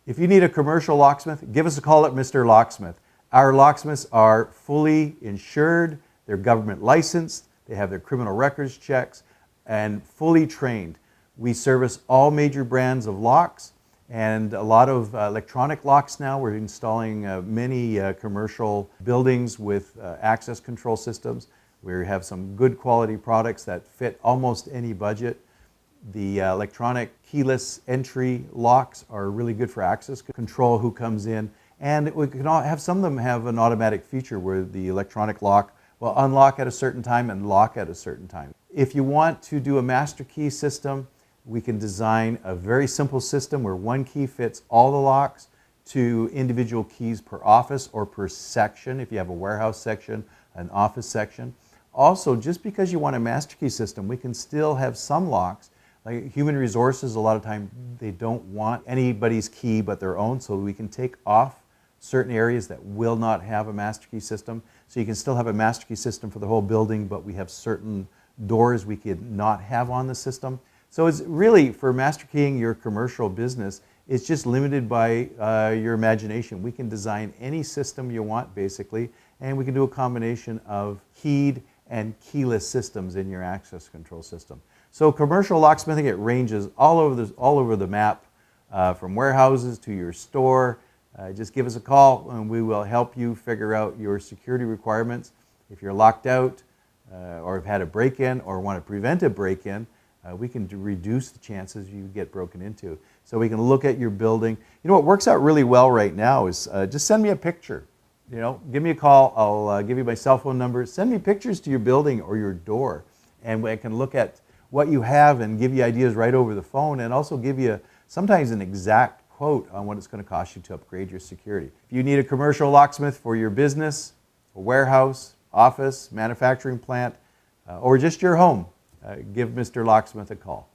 If you need a commercial locksmith, give us a call at Mr. Locksmith. Our locksmiths are fully insured, they're government licensed, they have their criminal records checks, and fully trained. We service all major brands of locks and a lot of electronic locks now. We're installing many commercial buildings with access control systems. We have some good quality products that fit almost any budget. The electronic keyless entry locks are really good for access control, who comes in. And we can have some of them have an automatic feature where the electronic lock will unlock at a certain time and lock at a certain time. If you want to do a master key system, we can design a very simple system where one key fits all the locks to individual keys per office or per section, if you have a warehouse section, an office section. Also, just because you want a master key system, we can still have some locks. Like human resources, a lot of time they don't want anybody's key but their own, so we can take off certain areas that will not have a master key system. So you can still have a master key system for the whole building, but we have certain doors we could not have on the system. So it's really, for master keying your commercial business, it's just limited by your imagination. We can design any system you want, basically, and we can do a combination of keyed and keyless systems in your access control system. So commercial locksmithing, it ranges all over the map, from warehouses to your store. Just give us a call and we will help you figure out your security requirements. If you're locked out or have had a break-in or want to prevent a break-in, we can reduce the chances you get broken into. So we can look at your building. You know what works out really well right now is just send me a picture. You know, give me a call. I'll give you my cell phone number. Send me pictures to your building or your door, and I can look at what you have and give you ideas right over the phone, and also give you sometimes an exact quote on what it's going to cost you to upgrade your security. If you need a commercial locksmith for your business, a warehouse, office, manufacturing plant, or just your home, give Mr. Locksmith a call.